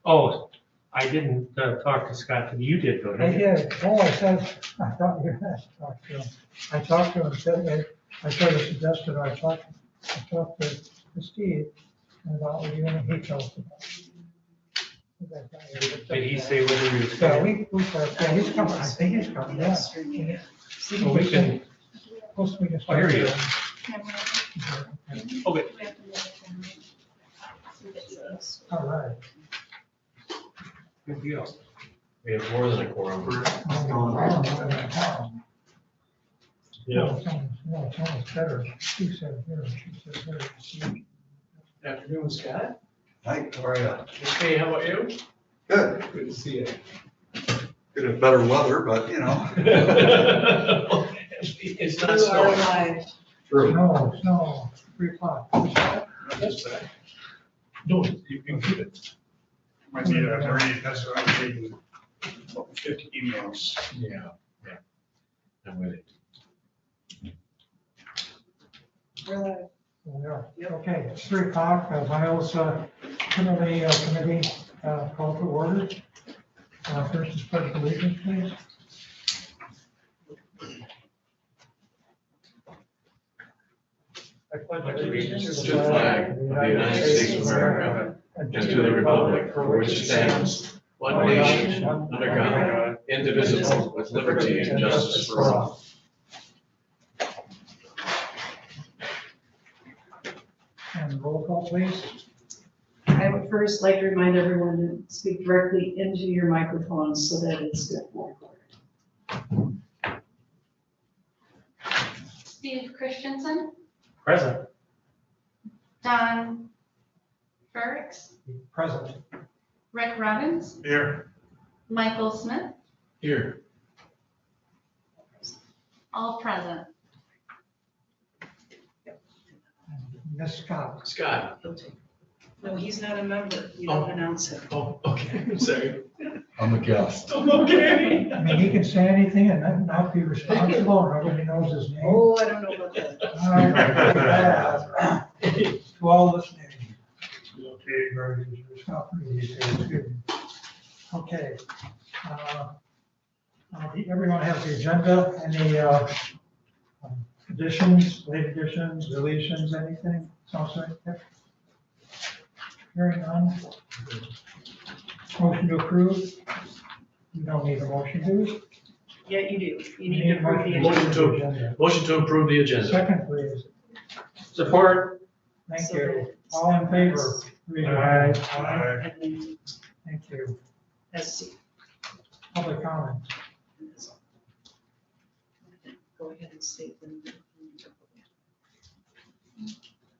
Oh, I didn't talk to Scott. You did, though, I didn't you? did. Oh, I said, I thought you had to talk to him. I talked to him, said, I sort of suggested I talked to Steve about what you and he talked about. Did he say whether he was Yeah, coming? yeah, he's coming. I think he's coming, yeah. Well, we can, Plus we can oh, here he is. start. Okay. All right. Good deal. We have more than a quorum. No, it's almost better. She said here, she said here. Afternoon, Scott. Hi, how are you? Okay, how about you? Good. Good to see you. Could have better weather, but you know. It's not snowing. True. No, 3:00. That's bad. No, you can keep it. Might be a very, that's what I'm getting, 50 emails. Yeah. I'm with it. Yeah, okay, it's 3:00, Myles Kimmerly Committee call to order. First is pledge of allegiance, please. I pledge allegiance to the flag of the United States of America and to the republic for which it stands, one nation, under God, indivisible, with liberty and justice for all. And roll call, please. I would first like to remind everyone to speak directly into your microphone so that it's good for recording. Steve Christensen, Present. Don Ferricks, Present. Rick Robbins, Here. Michael Smith, Here. all present. Ms. Scott. Scott. No, he's not a member. You don't announce it. Oh, okay, I'm sorry. I'm a guest. Okay. I mean, he can say anything and not be responsible, and nobody knows his name. Oh, I don't know about that. All right. To all listening. Okay, very good. It's not pretty easy. It's good. Okay. Everyone has the agenda. Any additions, late additions, deletions, anything? Sounds like that? Hearing none. Motion to approve. You don't need a motion, do you? Yeah, you do. You need to approve the Motion agenda. to- Motion to approve the agenda. Second, please. Support. Thank you. All in favor? Raise your hand. Aye. Thank you. Let's see. Public comment. Go ahead and state them.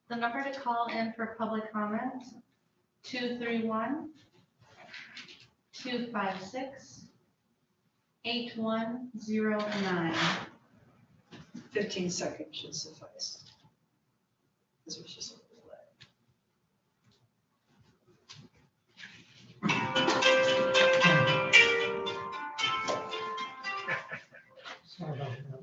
The number to call in for public comment, 231-256-8109. 15 seconds should suffice. This was just a little delay. Sorry about that.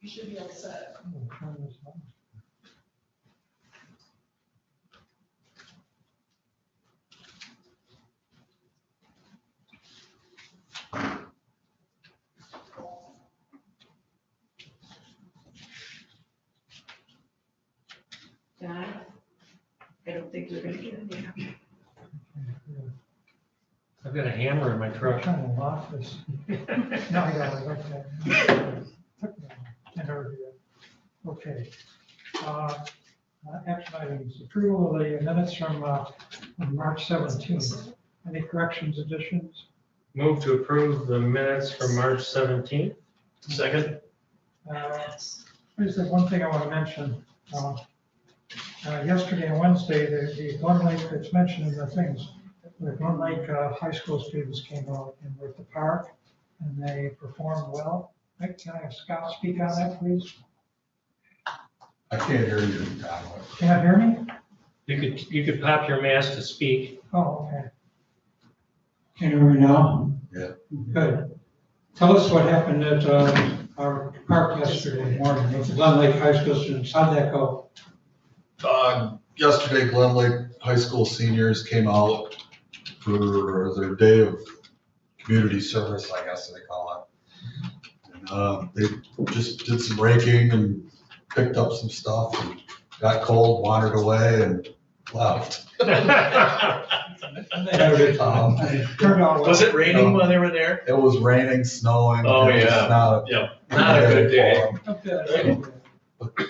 You should be all set. Oh, turn this on. Don, I don't think you're gonna get it. I've got a hammer in my I'm truck. trying to lock this. No, I got it. Okay. I never do that. Okay. Action items, approval of the minutes from March 17th. Any corrections, additions? Move to approve the minutes from March 17th. Second. There's the one thing I want to mention. Yesterday and Wednesday, the Glen Lake, it's mentioned in the things, the Glen Lake high school students came out and were at the park, and they performed well. Can I have Scott speak on that, please? I can't hear you, Tom. Can't hear me? You could pop your mask to speak. Oh, okay. Can you hear me now? Yeah. Good. Tell us what happened at our park yesterday morning with the Glen Lake High School students. How'd that go? Yesterday, Glen Lake High School seniors came out for their day of community service, I guess they call it. And they just did some raking and picked up some stuff and got cold, wandered away and left. They had a good time. It turned out well. Was it raining while they were there? It was raining, snowing. Oh, It was yeah. Not a good day. Okay.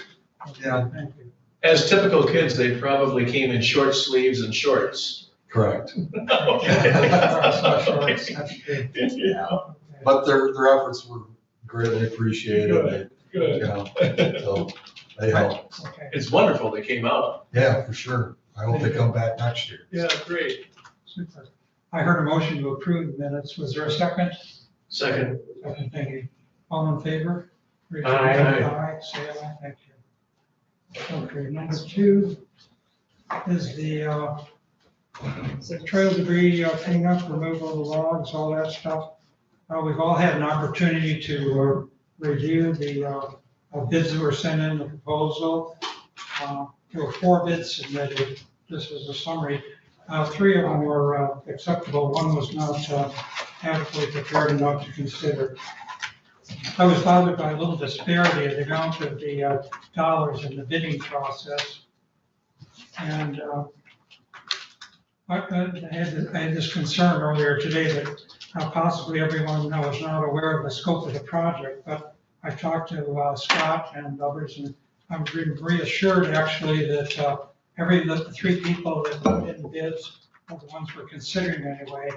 Yeah, Thank you. As typical kids, they probably came in short sleeves and shorts. correct. That's good. Yeah. But their efforts were greatly appreciated. Good. You know, so they helped. Okay. It's wonderful they came out. Yeah, for sure. I hope they come back next year. Yeah, great. Super. I heard a motion to approve the minutes. Was there a second? Second. Second, thank you. All in favor? Raise your Aye. hand. Aye, say aye, thank you. Okay, number 2 is the trail debris cleanup, removal of the logs, all that stuff. We've all had an opportunity to review the bids that were sent in, the proposal. There were 4 bids submitted. This is a summary. 3 of them were acceptable. 1 was not adequately prepared enough to consider. I was bothered by a little disparity of the amount of the dollars in the bidding process. And I had this concern earlier today that possibly everyone was not aware of the scope of the project, but I talked to Scott and others, and I'm reassured actually that the 3 people that put in bids, or the ones we're considering anyway,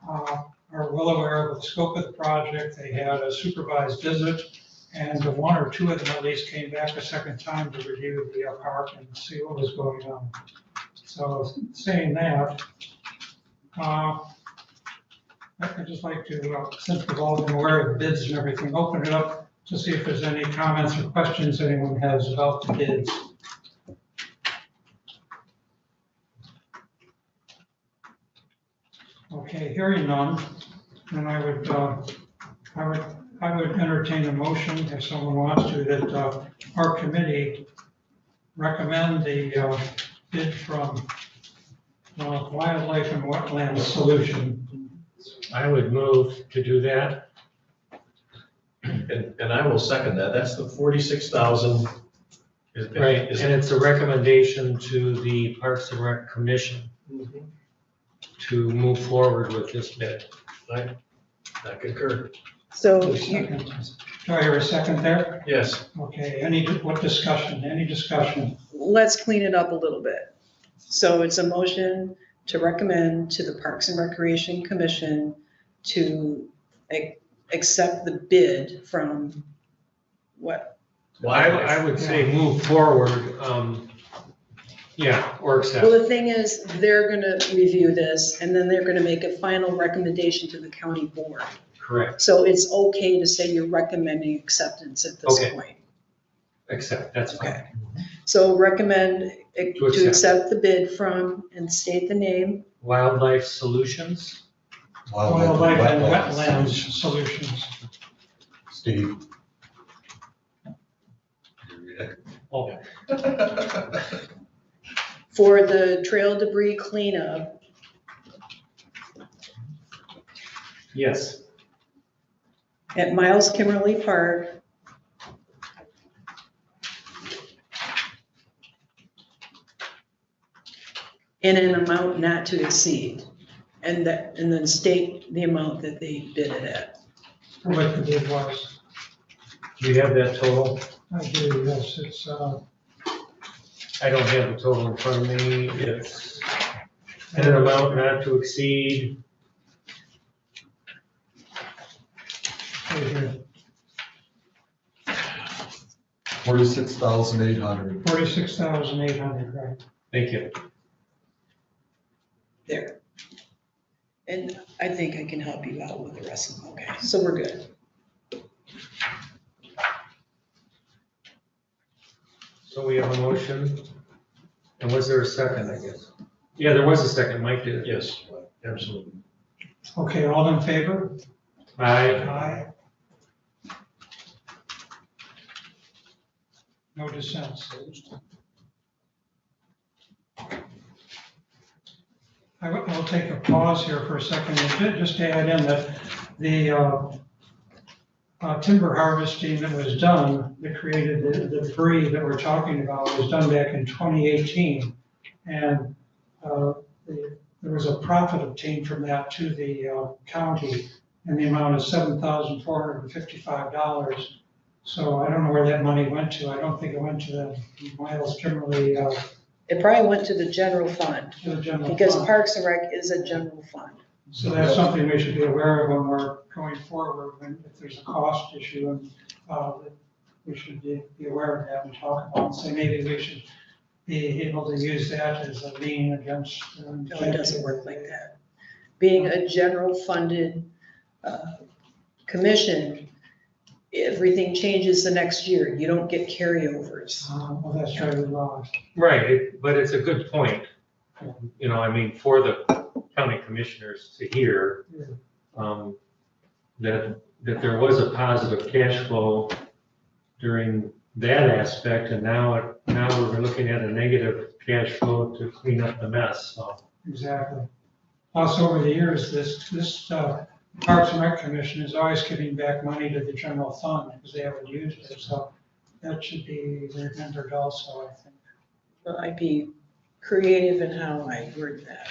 are well aware of the scope of the project. They had a supervised visit, and 1 or 2 of them at least came back a second time to review the park and see what was going on. So saying that, I'd just like to, since we've all been aware of the bids and everything, open it up to see if there's any comments or questions anyone has about the bids. Okay, hearing none, then I would entertain a motion, if someone wants to, that our committee recommend the bid from Wildlife and Wetlands Solution. I would move to do that. And I will second that. That's the 46,000. Right, and it's a recommendation to the Parks and Rec Commission to move forward with this bid. I concur. So Do I hear a second there? Yes. Okay, what discussion? Any discussion? let's clean it up a little bit. So it's a motion to recommend to the Parks and Recreation Commission to accept the bid from what? I would say move forward, or accept. Well, the thing is, they're gonna review this and then they're gonna make a final recommendation to the county board. Correct, So it's okay to say you're recommending acceptance at this Okay. point. accept, that's fine. Okay. So recommend to accept. accept the bid from, and state the name, Wildlife Solutions, Wildlife and Wetlands Solutions. Steve. oh, for the trail debris cleanup yes, at Myles Kimmerly Park in an amount not to exceed, and then state the amount that they bid it at. What the bid was. do you have that total? I do, yes, it's, I don't have the total in front of me, it's an amount not to exceed, right here, 46,800. 46,800, right? thank you. There. And I think I can help you out with the rest of them, okay? So we're good. So we have a motion. And was there a second, I guess? Yeah, there was a second. Mike did it. Yes, absolutely. Okay, all in favor? Aye. Aye. No dissents. I'll take a pause here for a second, and just to add in that the timber harvesting that was done, that created the debris that we're talking about, was done back in 2018. And there was a profit obtained from that to the county in the amount of $7,455. So I don't know where that money went to. I don't think it went to the Myles Kimmerly, It probably went to the general fund, to the general because fund. Parks and Rec is a general fund. So that's something we should be aware of when we're going forward, when, if there's a cost issue, and that we should be aware of that and talk about, and say maybe we should be able to use that as a lien against. No, it doesn't work like that. Being a general funded commission, everything changes the next year. You don't get carryovers. Well, that's really wrong. Right, but it's a good point. You know, I mean, for the county commissioners to hear that there was a positive cash flow during that aspect, and now we're looking at a negative cash flow to clean up the mess, so. Exactly. Also, over the years, this Parks and Rec Commission is always giving back money to the general fund because they haven't used it, so that should be remembered also, I think. Well, I'd be creative in how I word that.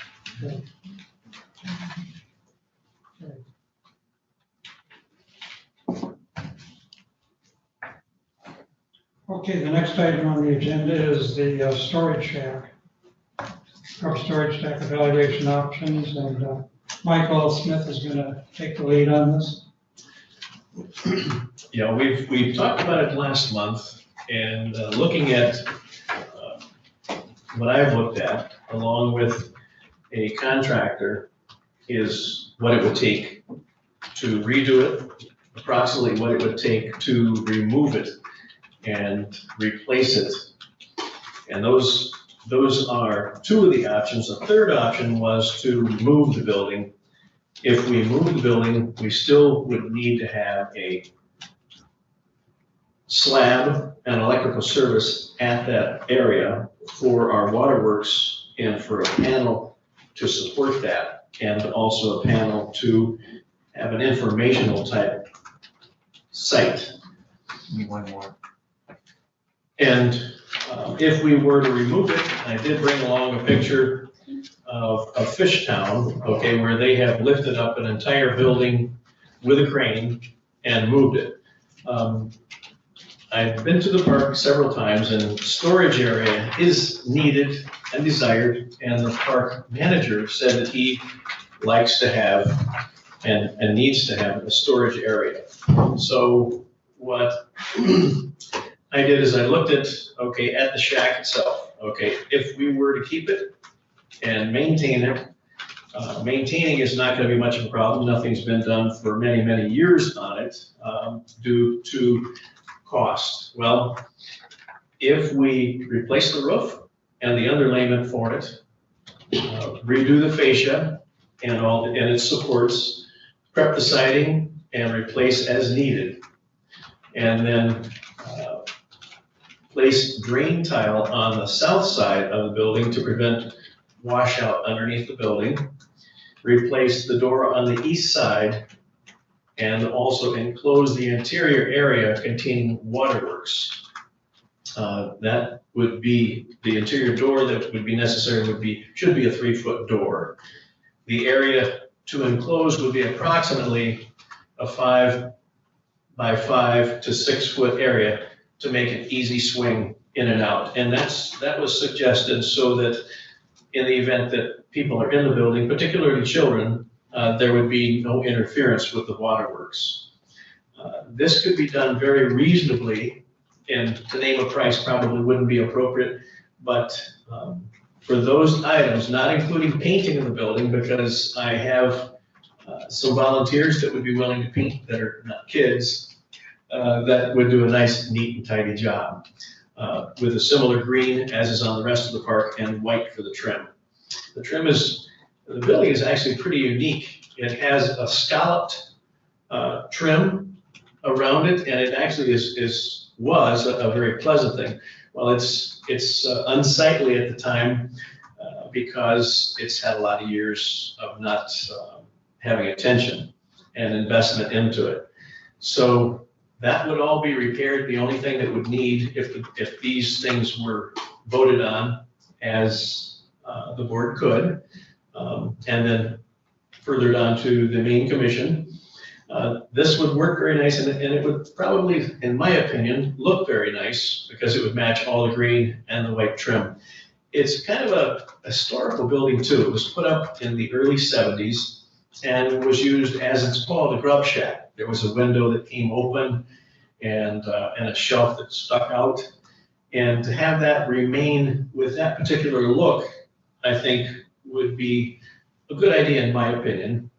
Okay, the next item on the agenda is the storage shack. Our storage shack evaluation options, and Michael Smith is going to take the lead on this. Yeah, we talked about it last month, and looking at what I've looked at, along with a contractor, is what it would take to redo it, approximately what it would take to remove it and replace it. And those are two of the options. The third option was to move the building. If we move the building, we still would need to have a slab and electrical service at that area for our waterworks and for a panel to support that, and also a panel to have an informational type site. Need one more. And if we were to remove it, I did bring along a picture of Fishtown, okay, where they have lifted up an entire building with a crane and moved it. I've been to the park several times, and storage area is needed and desired, and the park manager said that he likes to have and needs to have a storage area. So what I did is I looked at, okay, at the shack itself, okay, if we were to keep it and maintain it, maintaining is not gonna be much of a problem. Nothing's been done for many, many years on it due to cost. Well, if we replace the roof and the underlayment for it, redo the fascia and its supports, prep the siding and replace as needed, and then place drain tile on the south side of the building to prevent washout underneath the building, replace the door on the east side, and also enclose the interior area containing waterworks. That would be, the interior door that would be necessary should be a 3-foot door. The area to enclose would be approximately a 5 by 5 to 6 foot area to make an easy swing in and out. And that was suggested so that in the event that people are in the building, particularly children, there would be no interference with the waterworks. This could be done very reasonably, and to name a price probably wouldn't be appropriate, but for those items, not including painting of the building, because I have some volunteers that would be willing to paint that are not kids, that would do a nice, neat and tidy job. with a similar green as is on the rest of the park and white for the trim. The building is actually pretty unique. It has a scalloped trim around it, and it actually was a very pleasant thing. Well, it's unsightly at the time because it's had a lot of years of not having attention and investment into it. So that would all be repaired. The only thing that would need, if these things were voted on as the board could, and then furthered on to the main commission, this would work very nice, and it would probably, in my opinion, look very nice because it would match all the green and the white trim. It's kind of a historical building too. It was put up in the early 70s and was used as it's called a grub shack. There was a window that came open and a shelf that stuck out. And to have that remain with that particular look, I think would be a good idea in my opinion.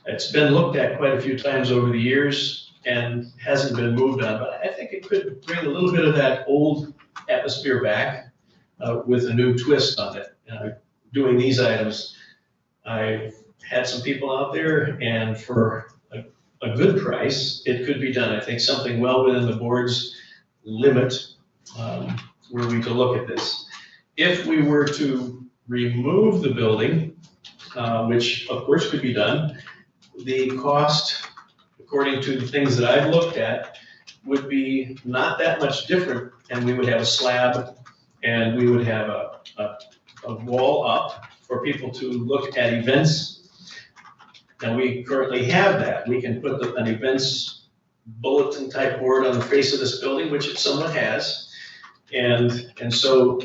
It's been looked at quite a few times over the years and hasn't been moved on, but I think it could bring a little bit of that old atmosphere back with a new twist on it. Doing these items, I've had some people out there, and for a good price, it could be done. I think something well within the board's limit were we to look at this. If we were to remove the building, which of course could be done, the cost, according to the things that I've looked at, would be not that much different, and we would have a slab and we would have a wall up for people to look at events. And we currently have that. We can put an events bulletin type board on the face of this building, which it somewhat has. And so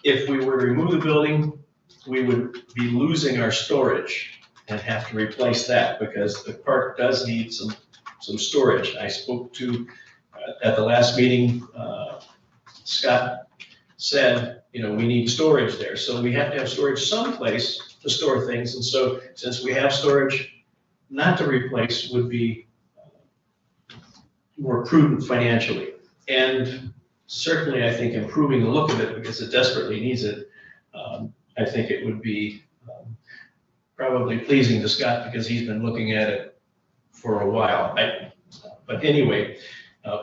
if we were to remove the building, we would be losing our storage and have to replace that because the park does need some storage. I spoke to, at the last meeting, Scott said, we need storage there. So we have to have storage someplace to store things. And so since we have storage, not to replace would be more prudent financially. And certainly I think improving the look of it because it desperately needs it, I think it would be probably pleasing to Scott because he's been looking at it for a while. But anyway,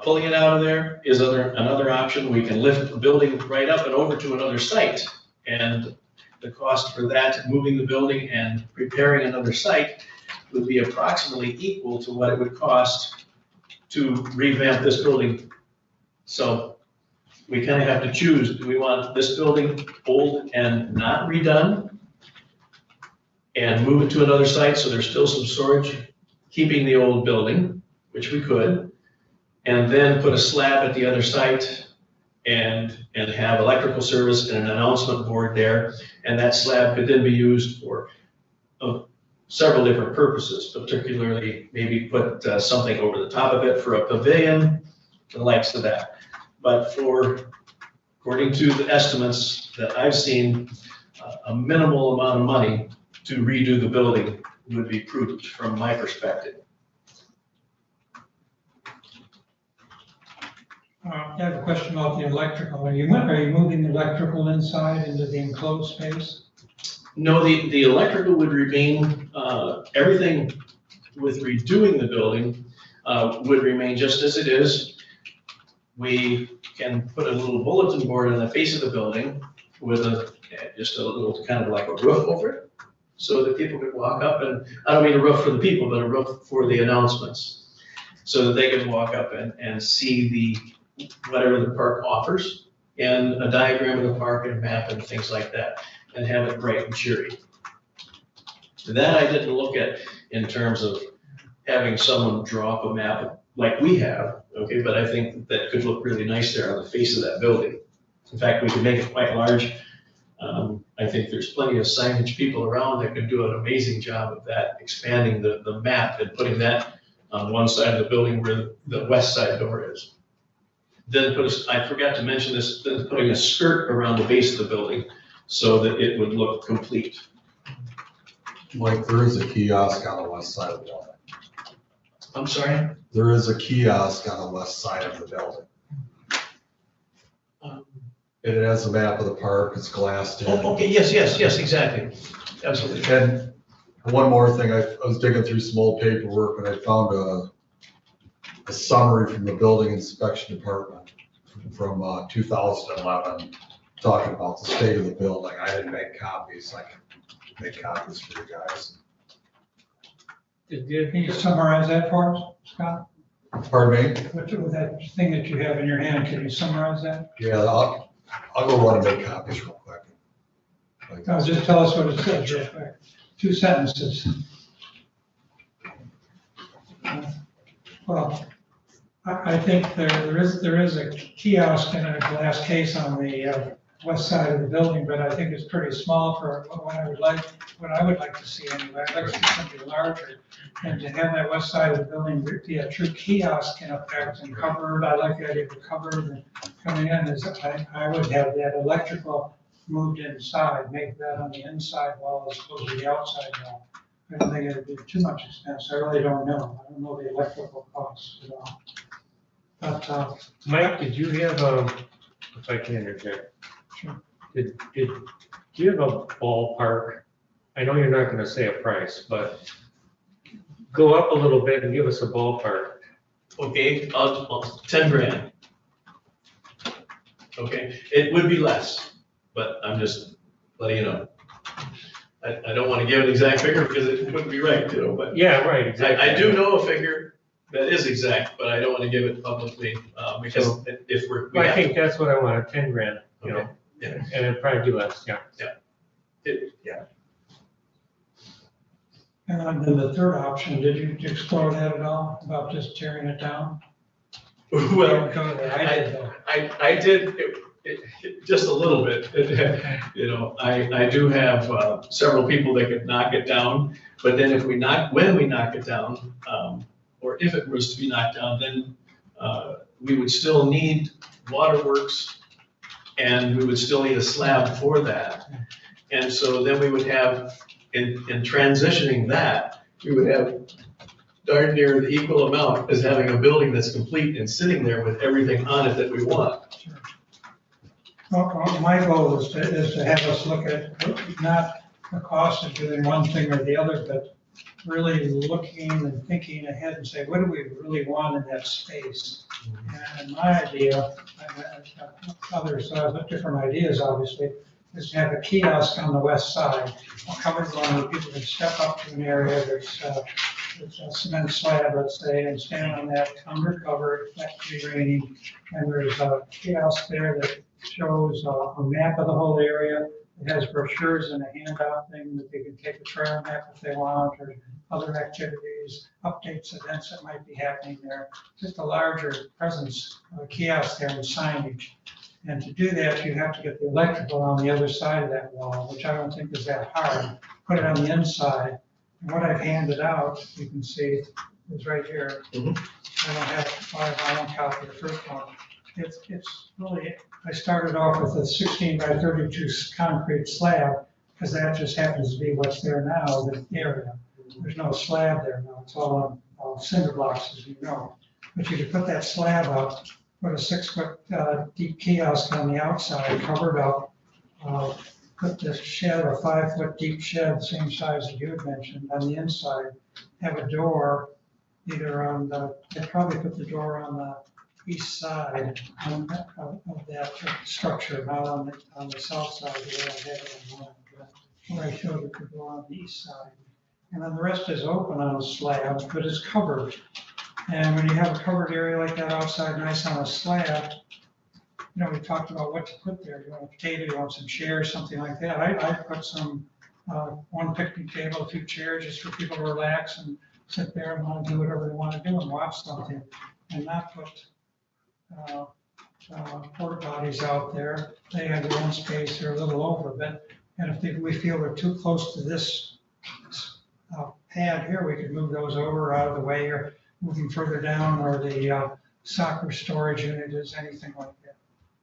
pulling it out of there is another option. We can lift the building right up and over to another site. And the cost for that, moving the building and preparing another site, would be approximately equal to what it would cost to revamp this building. So we kind of have to choose, do we want this building old and not redone and move it to another site so there's still some storage, keeping the old building, which we could, and then put a slab at the other site and have electrical service and an announcement board there. And that slab could then be used for several different purposes, particularly maybe put something over the top of it for a pavilion, the likes of that. But according to the estimates that I've seen, a minimal amount of money to redo the building would be prudent from my perspective. I have a question about the electrical. Are you moving the electrical inside into the enclosed space? No, the electrical would remain, everything with redoing the building would remain just as it is. We can put a little bulletin board on the face of the building with just a little kind of like a roof over it so that people could walk up and, I don't mean a roof for the people, but a roof for the announcements so that they could walk up and see whatever the park offers and a diagram of the park and a map and things like that, and have it bright and cheery. That I didn't look at in terms of having someone draw up a map like we have, okay, but I think that could look really nice there on the face of that building. In fact, we could make it quite large. I think there's plenty of signage people around that could do an amazing job of that, expanding the map and putting that on one side of the building where the west side door is. Then I forgot to mention this, then putting a skirt around the base of the building so that it would look complete. Like there is a kiosk on the west side of the building. I'm sorry? There is a kiosk on the west side of the building. it has a map of the park, it's glassed in. Oh, okay, yes, exactly, absolutely. And one more thing, I was digging through some old paperwork and I found a summary from the building inspection department from 2011, talking about the state of the building. I didn't make copies, I can make copies for you guys. Can you summarize that for us, Scott? Pardon me? With that thing that you have in your hand, can you summarize that? Yeah, I'll go run and make copies real quick. Just tell us what it says real quick. 2 sentences. Well, I think there is a kiosk in a glass case on the west side of the building, but I think it's pretty small for what I would like to see anyway. I'd like to see something larger. And to have that west side of the building be a true kiosk in effect and covered, I like the idea of the covered and coming in is, I would have that electrical moved inside, make that on the inside wall as opposed to the outside wall. I don't think it'd be too much expense. I really don't know. I don't know the electrical costs at all. But, Mike, did you have if I can interject? Sure. Do you have a ballpark? I know you're not gonna say a price, but go up a little bit and give us a ballpark. Okay, 10 grand. Okay, it would be less, but I'm just letting you know. I don't want to give an exact figure because it wouldn't be right, but. Yeah, right, exactly. I do know a figure that is exact, but I don't want to give it publicly, because if we Well, I have think that's what I wanted, 10 grand, you know, Okay, yeah. and it'd probably be less, yeah. and then the third option, did you explore that at all, about just tearing it down? Well, I did though. I did, just a little bit, you know, I do have several people that could knock it down, but then when we knock it down, or if it was to be knocked down, then we would still need waterworks, and we would still need a slab for that. And so then we would have, in transitioning that, we would have darn near the equal amount as having a building that's complete and sitting there with everything on it that we want. Well, my goal is to have us look at not the cost of doing one thing or the other, but really looking and thinking ahead and say, what do we really want in that space? And my idea, others have different ideas obviously, is to have a kiosk on the west side, a covered one where people can step up to an area that's a cement slab, let's say, and stand on that under cover, it's not to be raining, and there's a kiosk there that shows a map of the whole area. It has brochures and a handout thing that they can take a trail map if they want, or other activities, updates, events that might be happening there. Just a larger presence of a kiosk there and signage. And to do that, you have to get the electrical on the other side of that wall, which I don't think is that hard. Put it on the inside. And what I've handed out, you can see, is right here. Mhm. I don't copy the first one. It's really, I started off with a 16 by 32 concrete slab, because that just happens to be what's there now, the area. There's no slab there now, it's all on cinder blocks, as you know. But you could put that slab up, put a 6-foot deep kiosk on the outside, covered up, put this shed, a 5-foot deep shed, same size that you had mentioned, on the inside, have a door, either on I'd probably put the door on the east side of that structure, not on the south side, the way I had it on one, where I showed it the door on the east side. And then the rest is open on a slab, but it's covered. And when you have a covered area like that outside, nice on a slab, you know, we talked about what to put there. You want a potato, you want some chairs, something like that. I put some, one picnic table, 2 chairs, just for people to relax and sit there and want to do whatever they want to do and watch something, and not put porta potties out there. They have their own space, they're a little over, but, and if we feel we're too close to this pad here, we could move those over out of the way, or moving further down, or the soccer storage unit is, anything like that.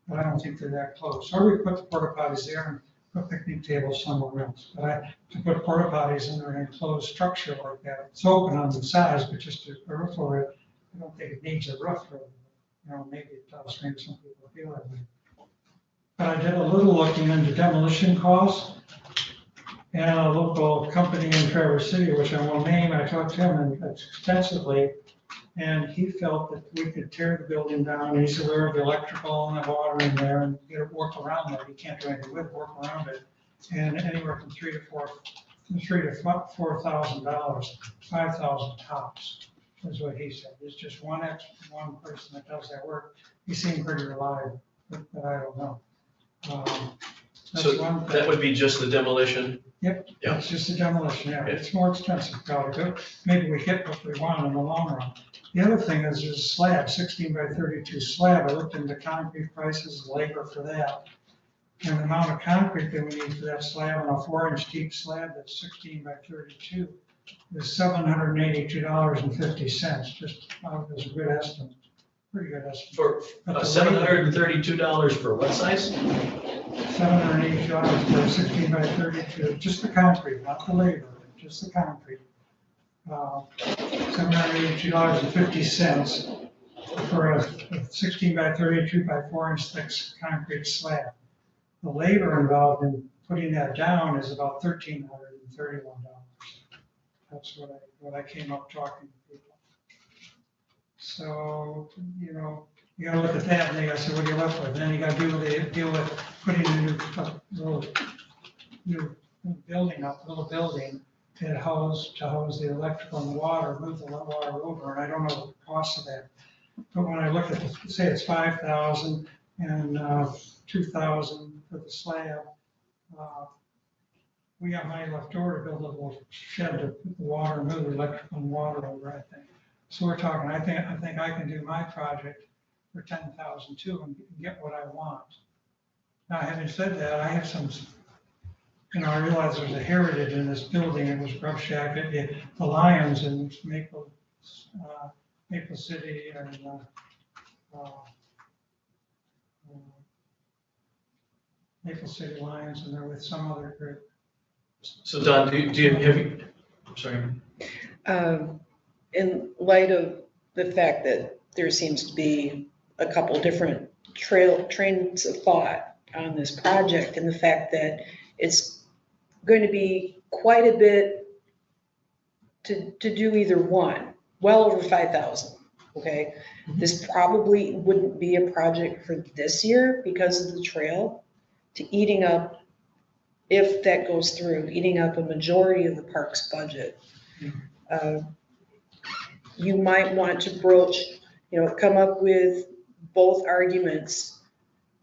But I don't think they're that close. Or we put the porta potties there and put picnic tables somewhere else. But to put porta potties in an enclosed structure like that, it's open on the sides, but just a roof over it, I don't think it needs a roof over it. You know, maybe it does, maybe some people feel that way. but I did a little looking into demolition costs. And a local company in Traverse City, which I won't name, I talked to him extensively, and he felt that we could tear the building down. He's aware of the electrical and the water in there and get it work around that. He can't do anything with work around it. And anywhere from $3,000 to $4,000, 5,000 tops, is what he said. There's just one person that does that work. He seemed pretty reliable, but I don't know. That's So one thing. that would be just the demolition? Yep, Yeah. it's just a demolition, yeah, it's more expensive, probably, but maybe we get what we want in the long run. The other thing is a slab, 16 by 32 slab, I looked into concrete prices, labor for that. And the amount of concrete that we need for that slab, on a 4-inch deep slab that's 16 by 32, is $782.50, just as a good estimate, pretty good estimate. For But the $732 for what size? $780 for 16 by 32, just the concrete, not the labor, just the concrete. $782.50 for a 16 by 32 by 4-inch thick concrete slab. The labor involved in putting that down is about $1,331. That's what I came up talking to people. So, you gotta look at that, and they gotta say, what are you left with? And then you gotta deal with putting a new building up, little building to hose the electrical and the water, move the water over, and I don't know the cost of that. But when I look at say it's 5,000 and 2,000 for the slab, we got money left over to build a little shed to put the water, move the electrical and water over, I think. So we're talking, I think I can do my project for 10,000 too and get what I want. Now, having said that, I have some, I realize there's a heritage in this building. It was Grub Shack, the Lions in Maple City and Maple City Lions, and they're with some other group. So Don, do you have, I'm sorry. In light of the fact that there seems to be a couple different trains of thought on this project, and the fact that it's going to be quite a bit to do either one, well over 5,000, okay? This probably wouldn't be a project for this year because of the trail to eating up, if that goes through, eating up a majority of the park's budget. You might want to broach, come up with both arguments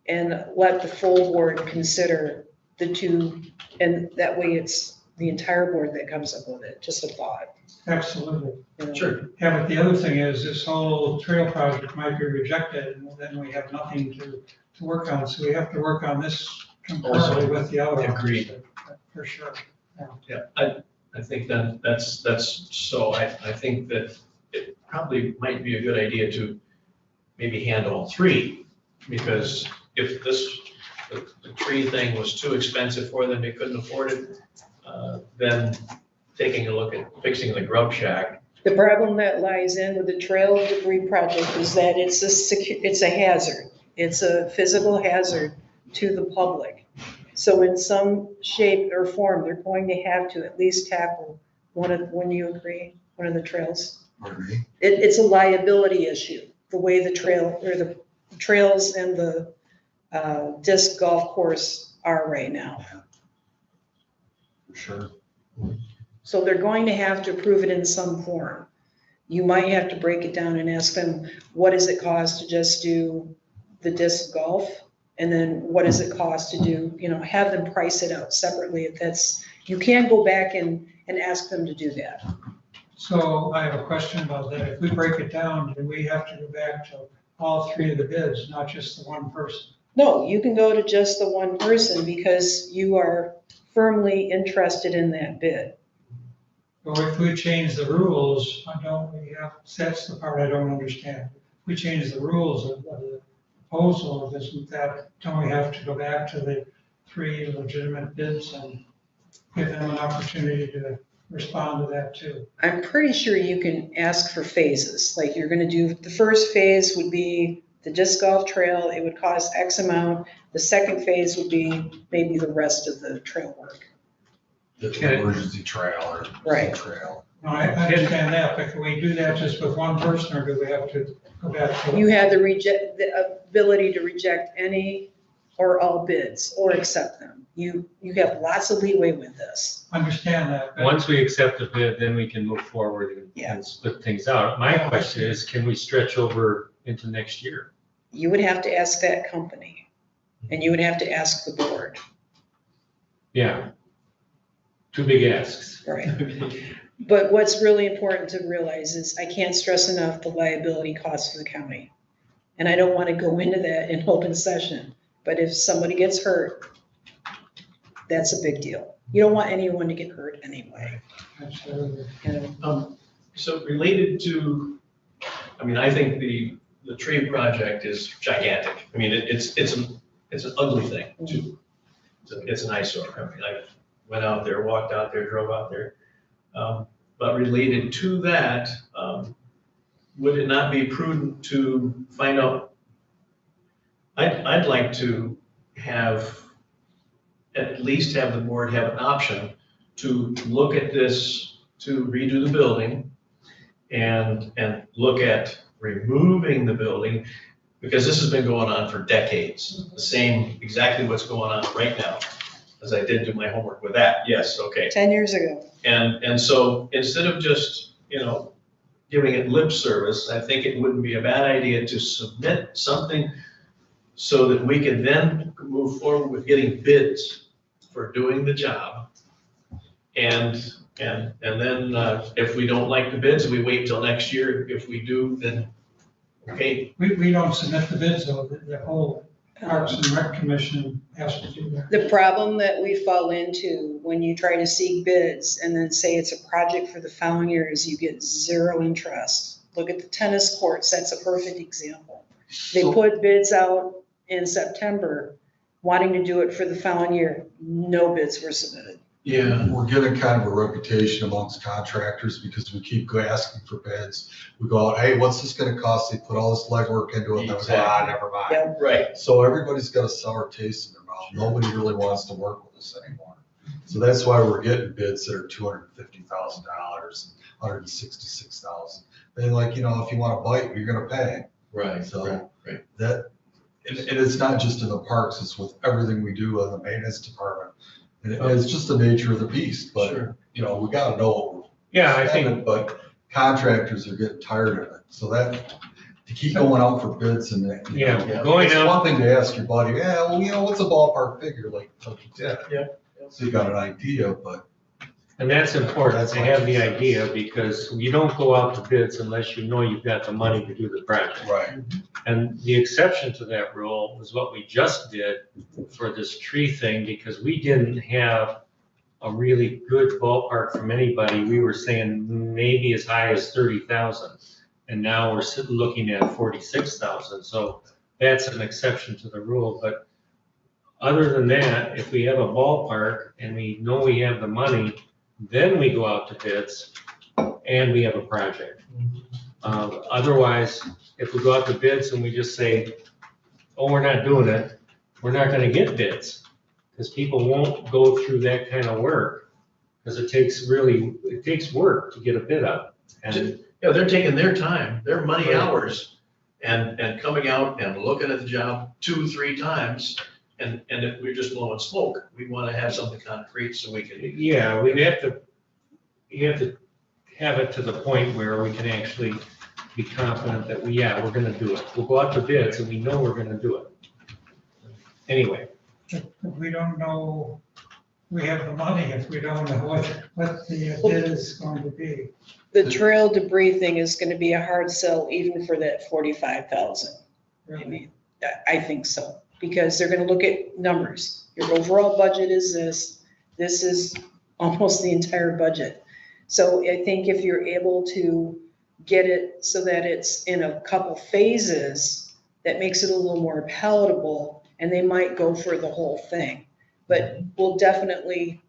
and let the full board consider the two, and that way it's the entire board that comes up with it, just a thought. Absolutely. Sure. Yeah, but the other thing is this whole trail project might be rejected and then we have nothing to work on. So we have to work on this concurrently with the other. Agreed. For sure. Yeah, I think that's so. I think that it probably might be a good idea to maybe hand all three, because if the tree thing was too expensive for them, they couldn't afford it, then taking a look at fixing the Grub Shack. The problem that lies in with the trail debris project is that it's a hazard. It's a physical hazard to the public. So in some shape or form, they're going to have to at least tackle wouldn't you agree, one of the trails? Pardon me? It's a liability issue, the way the trails and the disc golf course are right now. For sure. So they're going to have to approve it in some form. You might have to break it down and ask them, what does it cost to just do the disc golf? And then what does it cost to do, have them price it out separately. If that's, you can go back and ask them to do that. So I have a question about that. If we break it down, do we have to go back to all three of the bids, not just the one person? No, you can go to just the one person because you are firmly interested in that bid. Well, if we change the rules, that's the part I don't understand. If we change the rules of the proposal, don't we have to go back to the three legitimate bids and give them an opportunity to respond to that too? I'm pretty sure you can ask for phases. Like you're going to do, the first phase would be the disc golf trail, it would cost X amount. The second phase would be maybe the rest of the trail work. The emergency trail or Right. trail. No, I understand that, but can we do that just with one person, or do we have to go back to? You had the ability to reject any or all bids or accept them. You have lots of leeway with this. Understand that, but Once we accept the bid, then we can move forward Yeah. and split things out. My question is, can we stretch over into next year? You would have to ask that company, and you would have to ask the board. Yeah. Two big asks. Right. But what's really important to realize is I can't stress enough the liability costs for the county. And I don't want to go into that in open session, but if somebody gets hurt, that's a big deal. You don't want anyone to get hurt anyway. absolutely. You know? So related to, I mean, I think the tree project is gigantic. I mean, it's an ugly thing too. It's an eyesore. I mean, I went out there, walked out there, drove out there. But related to that, would it not be prudent to find out? I'd like to at least have the board have an option to look at this, to redo the building and look at removing the building, because this has been going on for decades. The same, exactly what's going on right now, as I did do my homework with that. Yes, okay. 10 years ago. And so instead of just, giving it lip service, I think it wouldn't be a bad idea to submit something so that we can then move forward with getting bids for doing the job. And then if we don't like the bids, we wait till next year. If we do, then, okay. We don't submit the bids, though, the whole Parks and Rec Commission has to do that. The problem that we fall into when you try to seek bids and then say it's a project for the following year is you get zero interest. Look at the tennis courts, that's a perfect example. They put bids out in September, wanting to do it for the following year. No bids were submitted. Yeah. We're getting kind of a reputation amongst contractors because we keep asking for bids. We go out, hey, what's this gonna cost? They put all this legwork into it, and then we go, never mind. Yeah. Right. So everybody's got a sour taste in their mouth. Nobody really wants to work with us anymore. So that's why we're getting bids that are $250,000, $166,000. They're like, if you want to bite, you're gonna pay. Right. So right. that, and it's not just in the parks, it's with everything we do in the maintenance department. And it's just the nature of the beast, but, Sure. we gotta know what we're Yeah, I think, spending, but contractors are getting tired of it. So that, to keep going out for bids and that. going It's out, one thing to ask your buddy, what's a ballpark figure, like you said? Yeah. So you got an idea, but and that's important to have the idea, because you don't go out to bids unless you know you've got the money to do the project. right. And the exception to that rule was what we just did for this tree thing, because we didn't have a really good ballpark from anybody. We were saying maybe as high as 30,000, and now we're looking at 46,000. So that's an exception to the rule. But other than that, if we have a ballpark and we know we have the money, then we go out to bids and we have a project. Otherwise, if we go out to bids and we just say, oh, we're not doing it, we're not gonna get bids. Because people won't go through that kind of work, because it takes work to get a bid up. And They're taking their time, their money hours, and coming out and looking at the job 2-3 times, and if we're just blowing smoke. We want to have something concrete so we can. yeah, you have to have it to the point where we can actually be confident that we're gonna do it. We'll go out to bids and we know we're gonna do it. Anyway, If we don't know, we have the money if we don't know what the bid is going to be. The trail debris thing is gonna be a hard sell even for that 45,000. I mean, I think so, because they're gonna look at numbers. Your overall budget is this is almost the entire budget. So I think if you're able to get it so that it's in a couple phases, that makes it a little more palatable, and they might go for the whole thing. But we'll definitely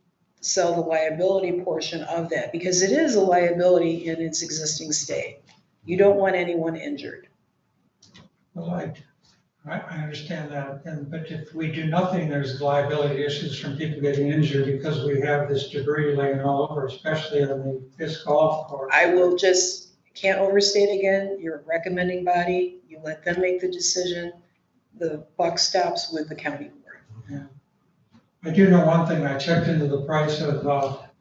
sell the liability portion of that, because it is a liability in its existing state. You don't want anyone injured. Well, I understand that, but if we do nothing, there's liability issues from people getting injured because we have this debris laying all over, especially on the disc golf course. I will just, can't overstate again, you're a recommending body, you let them make the decision, the buck stops with the county board. I do know one thing, I checked into the price of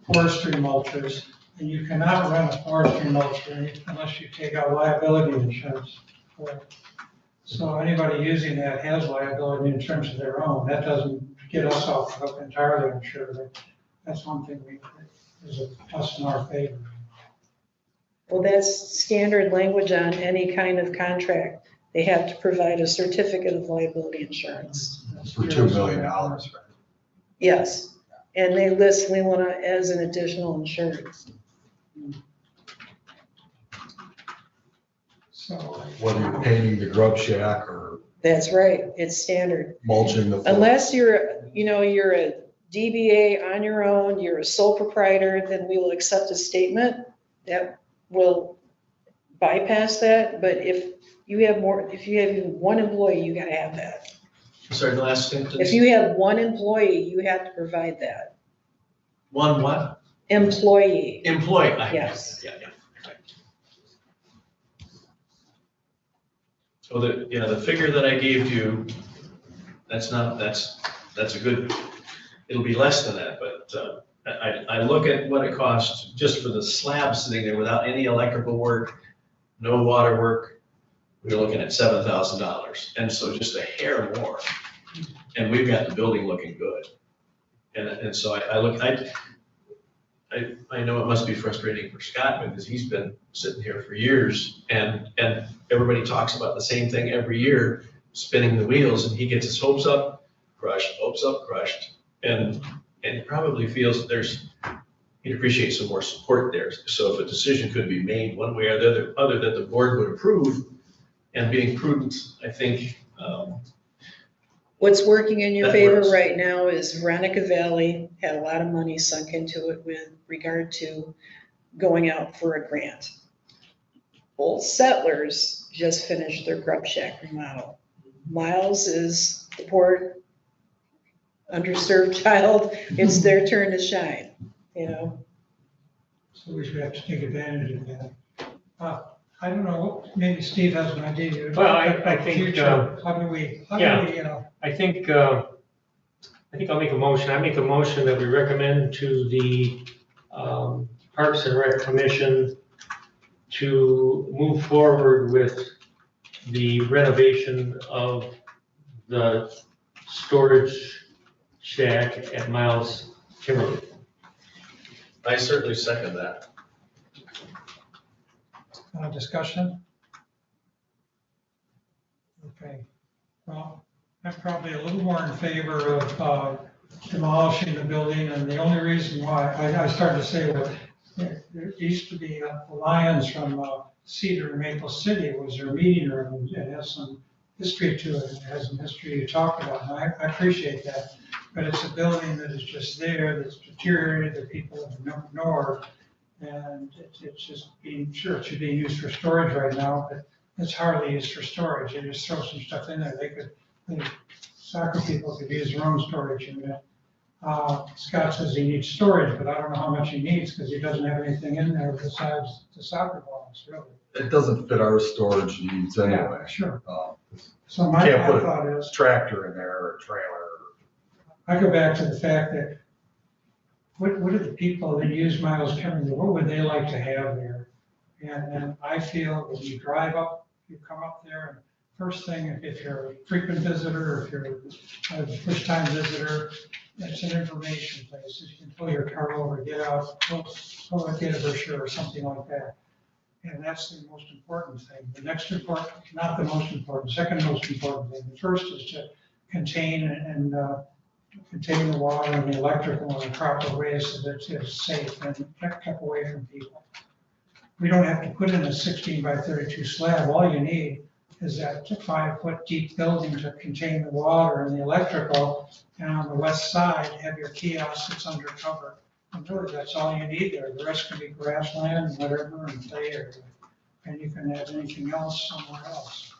forestry mulchers, and you cannot run a forestry mulcher unless you take out liability insurance for it. So anybody using that has liability insurance of their own. That doesn't get us off the hook entirely, I'm sure, but that's one thing is a plus in our favor. Well, that's standard language on any kind of contract. They have to provide a certificate of liability insurance. For $2 million, right? Yes, and they list Leelanau as an additional insurance. So, Whether you're painting the grub shack or That's right, it's standard. mulching the floor. Unless you're a DBA on your own, you're a sole proprietor, then we will accept a statement that will bypass that. But if you have even one employee, you gotta have that. Sorry, the last sentence? If you have one employee, you have to provide that. One what? Employee. Employee. Yes. Yeah. So the figure that I gave you, that's a good, it'll be less than that, but I look at what it costs just for the slab sitting there without any electrical work, no water work, we're looking at $7,000. And so just a hair more, and we've got the building looking good. And so I know it must be frustrating for Scott because he's been sitting here for years and everybody talks about the same thing every year, spinning the wheels, and he gets his hopes up, crushed, and he probably feels that he'd appreciate some more support there. So if a decision could be made one way or the other that the board would approve, and being prudent, I think. What's working in your That favor works. right now is Veronica Valley had a lot of money sunk into it with regard to going out for a grant. Old Settlers just finished their grub shack remodel. Myles is the poor underserved child. It's their turn to shine, So we should have to take advantage of that. I don't know, maybe Steve has an idea. Well, I think, Future, how do we, I think I'll make a motion. I make a motion that we recommend to the Parks and Rec Commission to move forward with the renovation of the storage shack at Myles Kimmerly. I certainly second that. discussion? Okay, well, I'm probably a little more in favor of demolishing the building, and the only reason why, I started to say, well, there used to be the Lions from Cedar and Maple City was their meeting room, and it has some history to it, it has some history to talk about, and I appreciate that. But it's a building that is just there, that's deteriorated, that people have ignored, and it's just being, sure, it should be used for storage right now, but it's hardly used for storage. They just throw some stuff in there. Soccer people could use their own storage unit. Scott says he needs storage, but I don't know how much he needs because he doesn't have anything in there besides the soccer balls, really. It doesn't fit our storage needs anyway. Yeah, sure. Uh, So my Can't put thought is, Tractor in there or a trailer. I go back to the fact that what are the people that use Myles Kimmerly, what would they like to have there? And I feel when you drive up, you come up there, and first thing, if you're a frequent visitor, or if you're a first-time visitor, it's an information place. You can pull your car over, get out, go and get a brochure or something like that. And that's the most important thing. The next important, not the most important, second most important thing. The first is to contain the water and the electrical in a proper way so that it's safe and kept away from people. We don't have to put in a 16 by 32 slab. All you need is that 5-foot deep building to contain the water and the electrical. And on the west side, have your kiosk that's undercover. And really, that's all you need there. The rest can be grassland and whatever and play area. And you can have anything else somewhere else.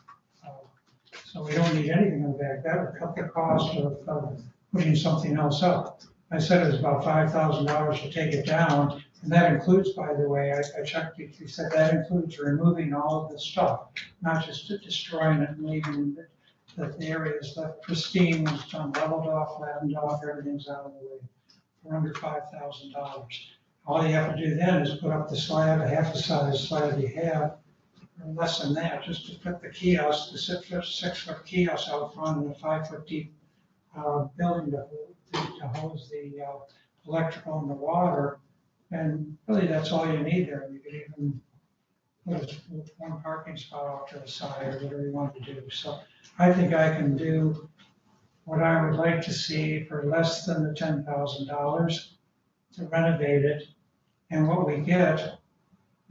So we don't need anything in the back. That would cut the cost of putting something else up. I said it was about $5,000 to take it down, and that includes, by the way, I checked, you said that includes removing all of the stuff, not just destroying it and leaving the areas left pristine, was done, leveled off, flattened off, everything's out of the way, for under $5,000. All you have to do then is put up the slab, a half the size slab you have, or less than that, just to put the kiosk, the 6-foot kiosk out front and a 5-foot deep building to hose the electrical and the water. And really, that's all you need there. You can even put one parking spot off to the side or whatever you want to do. So I think I can do what I would like to see for less than the $10,000 to renovate it. And what we get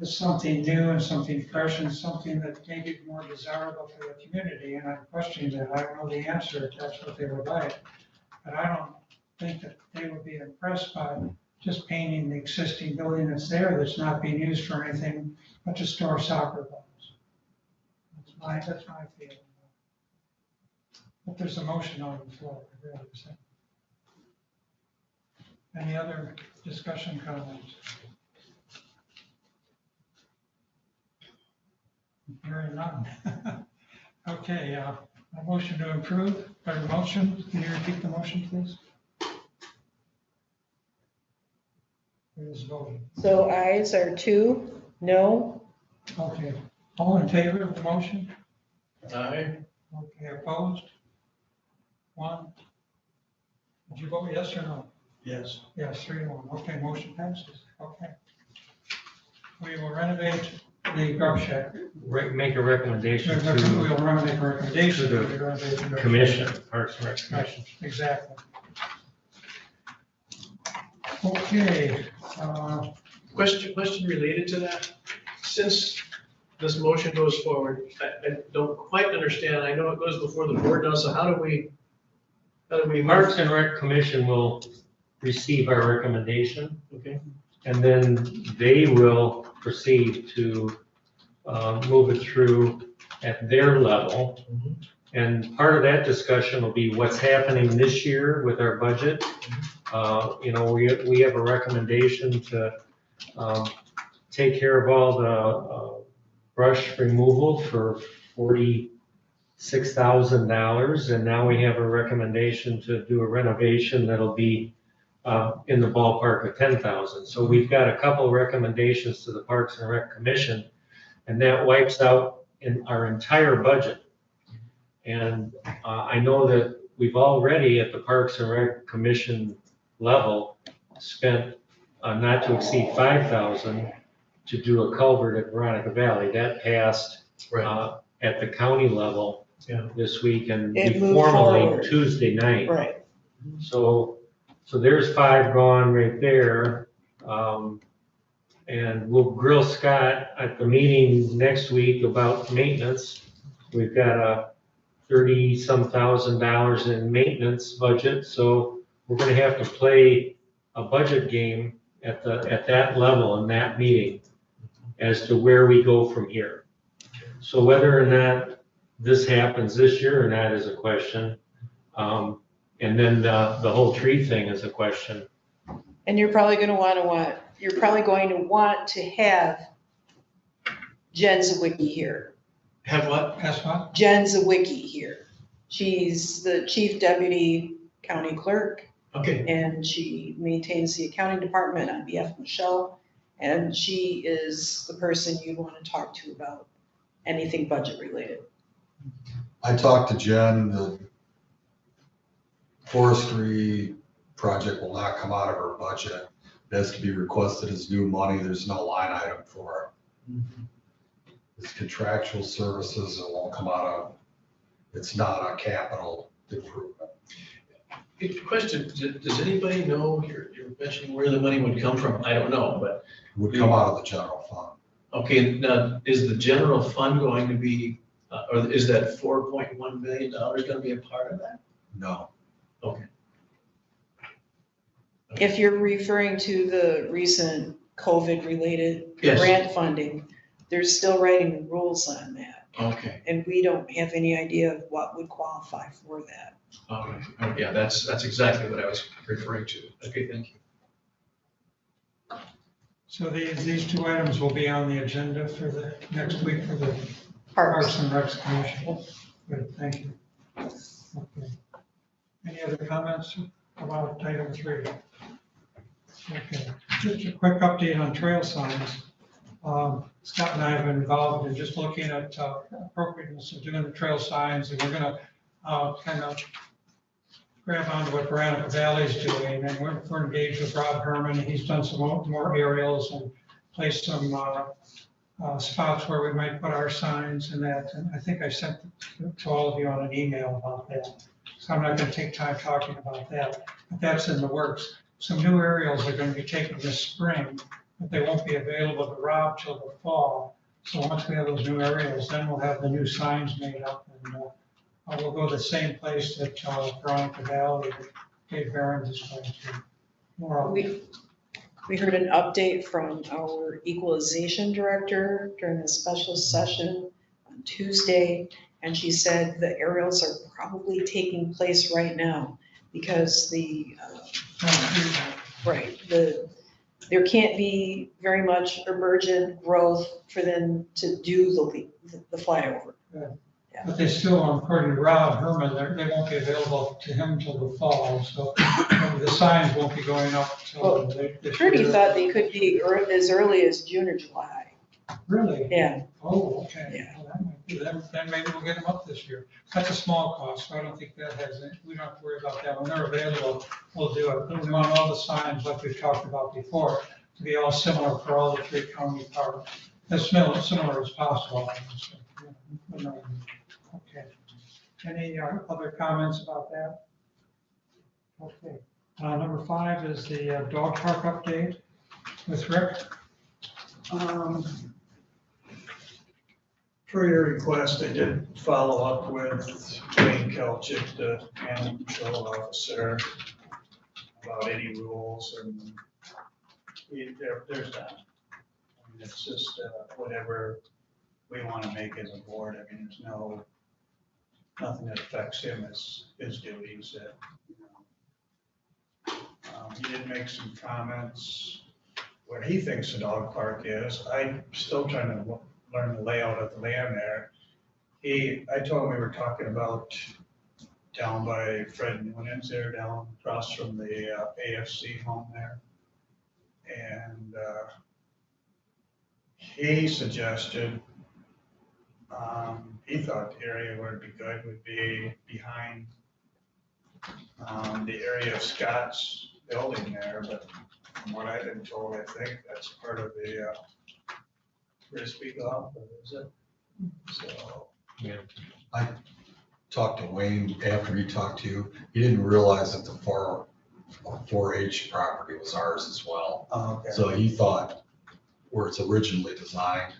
is something new and something fresh and something that may be more desirable for the community. And I'm questioning that. I don't know the answer if that's what they would like. But I don't think that they would be impressed by just painting the existing building that's there that's not being used for anything but to store soccer balls. That's my feeling. But there's a motion on the floor. Any other discussion comments? Hearing none. Okay, a motion to approve, or a motion, can you repeat the motion, please? Who's voting? So ayes are 2, no, Okay, all in favor of the motion? Aye. Okay, opposed? 1? Did you vote yes or no? Yes. Yes, 3-1. Okay, motion passes. Okay. We will renovate the Grub Shack. Make a recommendation We'll to renovate a recommendation to the to renovate the Grub Shack. commission, Parks and Rec Commission. Right, exactly. Okay, Question related to that. Since this motion goes forward, I don't quite understand. I know it goes before the board now, so how do we Parks and Rec Commission will receive our recommendation, Okay. and then they will proceed to move it through at their level. Mhm. And part of that discussion will be what's happening this year with our budget. You know, we have a recommendation to take care of all the brush removal for $46,000. And now we have a recommendation to do a renovation that'll be in the ballpark of $10,000. So we've got a couple of recommendations to the Parks and Rec Commission, and that wipes out in our entire budget. And I know that we've already at the Parks and Rec Commission level spent not to exceed $5,000 to do a culvert at Veronica Valley. That passed at the county level this week, and It we moved formally forward. Tuesday night. right. So there's 5 gone right there. And we'll grill Scott at the meeting next week about maintenance. We've got a $30-some thousand in maintenance budget, so we're gonna have to play a budget game at that level in that meeting as to where we go from here. So whether or not this happens this year or not is a question. And then the whole tree thing is a question. And you're probably going to want to have Jen Zawicki here. Have what? that's what? Jen Zawicki here. She's the chief deputy county clerk, Okay. and she maintains the accounting department on behalf of Michelle. And she is the person you want to talk to about anything budget related. I talked to Jen, the forestry project will not come out of her budget. It has to be requested as new money. There's no line item for it. It's contractual services. It won't come out of, it's not a capital improvement. Good question. Does anybody know, you're mentioning where the money would come from? I don't know, but, It would come out of the general fund. okay, now, is the general fund going to be, or is that $4.1 million going to be a part of that? No. Okay. If you're referring to the recent COVID-related Yes. grant funding, they're still writing the rules on that. Okay, And we don't have any idea of what would qualify for that. okay, oh, yeah, that's exactly what I was referring to. Okay, thank you. So these two items will be on the agenda for the next week for the Parks Parks. and Recs Commission. Good, thank you. Okay. Any other comments about item 3? Okay, just a quick update on trail signs. Scott and I have been involved in just looking at appropriateness of doing the trail signs, and we're gonna kind of grab onto what Veronica Valley's doing, and we're engaged with Rob Herman. He's done some more aerials and placed some spots where we might put our signs and that, and I think I sent it to all of you on an email about that. So I'm not gonna take time talking about that, but that's in the works. Some new aerials are gonna be taken this spring, but they won't be available to Rob till the fall. So once we have those new aerials, then we'll have the new signs made up, and we'll go to the same place that Veronica Valley, Dave Barron's is going to. More We heard an update from our equalization director during the special session on Tuesday, and she said the aerials are probably taking place right now because there can't be very much emergent growth for them to do the flyover. But they still, according to Rob Herman, they won't be available to him till the fall, so the signs won't be going up till this Trudy year. thought they could be as early as June or July. Really? Yeah. Oh, okay. Yeah. Well, that might be, then maybe we'll get them up this year. That's a small cost, so I don't think that has, we don't have to worry about that. When they're available, we'll do it. But we want all the signs, like we've talked about before, to be all similar for all the 3 county parks, as similar as possible. Okay. Any other comments about that? Okay. Number 5 is the dog park update with Rick. Per your request, I did follow up with Wayne Kelchik, the animal control officer, about any rules, and there's none. I mean, it's just whatever we want to make as a board. I mean, there's nothing that affects him as his duties. He did make some comments where he thinks the dog park is. I'm still trying to learn the layout of the land there. I told him we were talking about down by Fred Noonan's there, down across from the AFC home there. And he suggested, he thought the area where it'd be good would be behind the area of Scott's building there, but from what I've been told, I think that's part of the Frisbee golf, is it? So. Yeah. I talked to Wayne after he talked to you. He didn't realize that the 4-H property was ours as well. Oh, okay. So he thought where it's originally designed,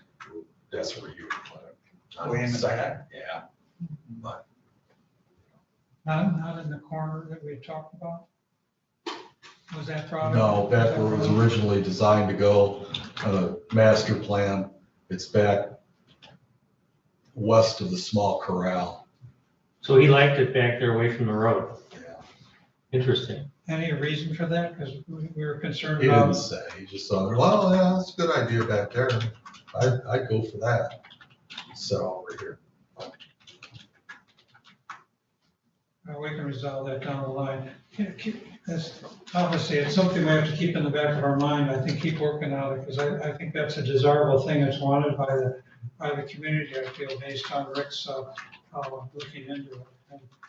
that's where you would put it. Way in the back? Yeah. But Not in the corner that we talked about? Was that brought up? no, that where it was originally designed to go, master plan. It's back west of the small corral. So he liked it back there away from the road. Yeah. Interesting. Any reason for that? Because we were concerned He didn't about, say, he just thought, well, yeah, that's a good idea back there. I'd go for that. So over here. we can resolve that down the line. Obviously, it's something we have to keep in the back of our mind. I think keep working on it, because I think that's a desirable thing that's wanted by the community, I feel, based on Rick's looking into it.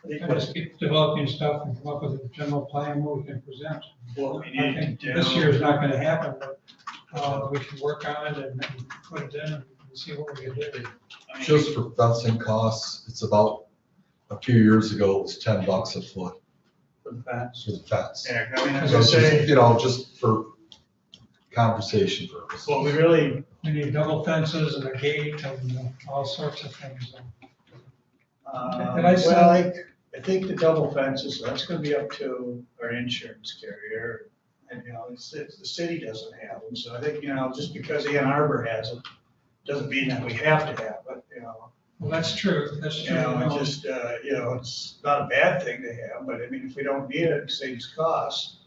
And just keep developing stuff and come up with a general plan what we can present. What we I need think to this do. year is not gonna happen, but we can work on it and put it in and see what we can do. I mean, Just for fencing costs, it's about, a few years ago, it was $10 a foot for the fence. for the fence. Yeah, I mean, as So I it's say, just, just for conversation purposes. what we really, We need double fences and a gate and all sorts of things. Did I say- well, I think the double fences, that's gonna be up to our insurance carrier. And, the city doesn't have them, so I think, just because Ann Arbor has them, Doesn't mean that we have to have it, Well, that's true, that's You true. know, No. it's just, it's not a bad thing to have, but I mean, if we don't need it, it saves costs.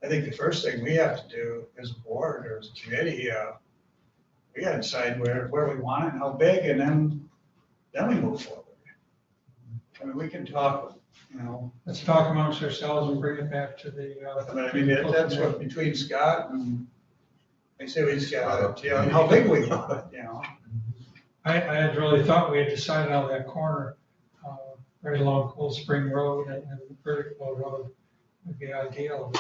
I think the first thing we have to do as a board or as a committee, we gotta decide where we want it and how big, and then we move forward. I mean, we can talk, Let's talk amongst ourselves and bring it back to the. but I mean, that's what, between Scott and, they say we just got, how big we want it, I had really thought we had decided on that corner, right along Cold Spring Road and Vertical Road would be ideal.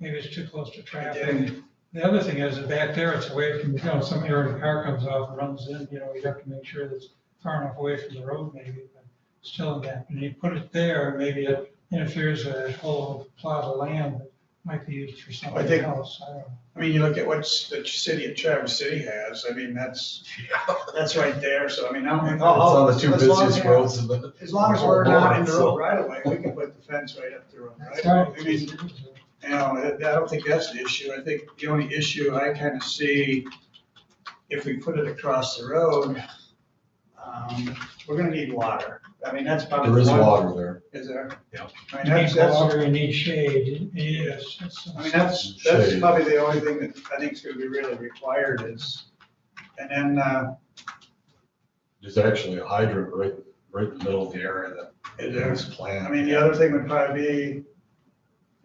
Maybe it's too close to traffic. The other thing is that back there, it's away from, some area the car comes off and runs in, you have to make sure that it's far enough away from the road maybe, but still in that. And you put it there, maybe it interferes with that whole plot of land that might be used for something else. I don't know. I mean, you look at what the city of Traverse City has, I mean, that's right there, so I mean, It's on the two busiest roads in the. as long as we're not in the road right away, we can put the fence right up the road, right? That's right. I mean, I don't think that's the issue. I think the only issue I kind of see, if we put it across the road, we're gonna need water. I mean, that's probably. There is one- water there. Is there? Yeah. I mean, You need water, you need shade, yes. I mean, that's Shade. probably the only thing that I think is gonna be really required is, and then, There's actually a hydrant right in the middle of the area that is there? is planned. I mean, the other thing would probably be,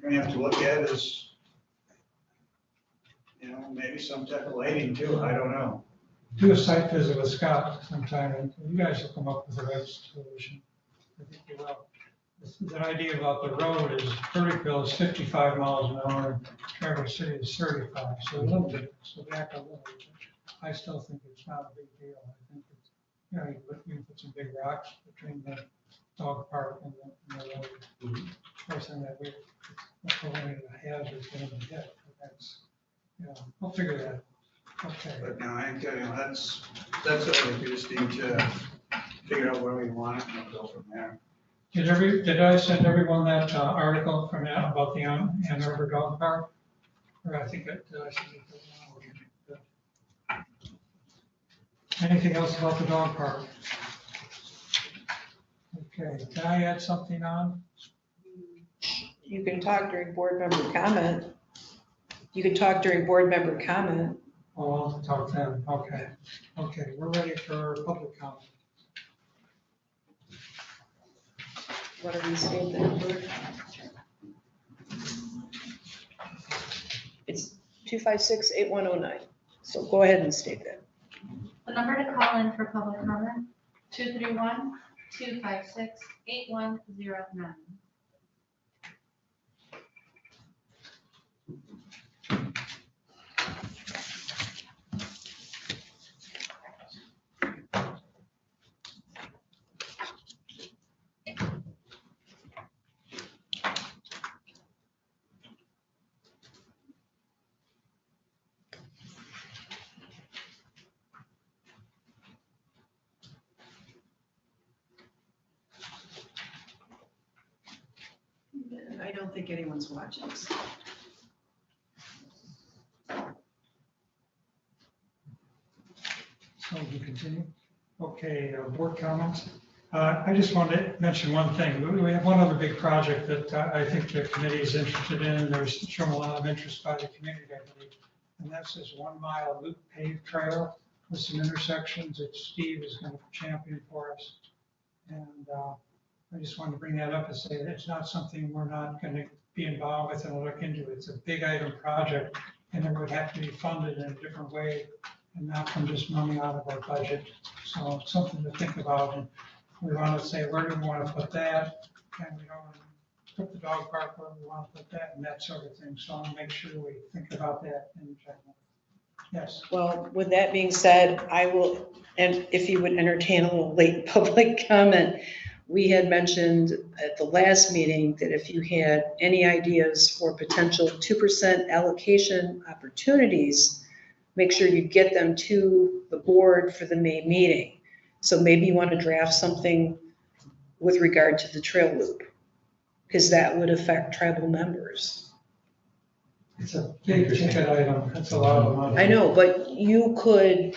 we're gonna have to look at is, maybe some type of lighting too, I don't know. Do a site visit with Scott sometime, and you guys will come up with the right solution. I think you will. The idea about the road is Verticville is 55 miles an hour, and Traverse City is 35, so a little bit, so back a little bit. I still think it's not a big deal. I think it's, you can put some big rocks between the dog park and the road. First thing that we, that's the only hazard is going to be hit, but that's, we'll figure that out. Okay. But no, I think, that's what we just need to figure out where we want it and we'll go from there. Did I send everyone that article from about the Ann Arbor Dog Park? Or I think did I send it? Anything else about the dog park? Okay, can I add something on? You can talk during board member comment. You can talk during board member comment. Oh, I'll talk then, okay. Okay, we're ready for public comment. What are we saying there? It's 256-8109. So go ahead and state that. The number to call in for public comment, 231-256-8109. I don't think anyone's watching. So we continue. Okay, board comments. I just wanted to mention one thing. We have one other big project that I think the committee is interested in. There's shown a lot of interest by the community, I believe. And that's this 1 mile loop paved trail with some intersections that Steve is going to champion for us. And I just wanted to bring that up and say that it's not something we're not going to be involved with and look into. It's a big item project and it would have to be funded in a different way and not from just money out of our budget. So it's something to think about. And we want to say, where do we want to put that? And we don't want to put the dog park where we want to put that and that sort of thing. So I want to make sure we think about that in general. Yes. Well, with that being said, I will, and if you would entertain a little late public comment, we had mentioned at the last meeting that if you had any ideas for potential 2% allocation opportunities, make sure you get them to the board for the May meeting. So maybe you want to draft something with regard to the trail loop, because that would affect tribal members. It's a big ticket item. That's a lot of money. I know, but you could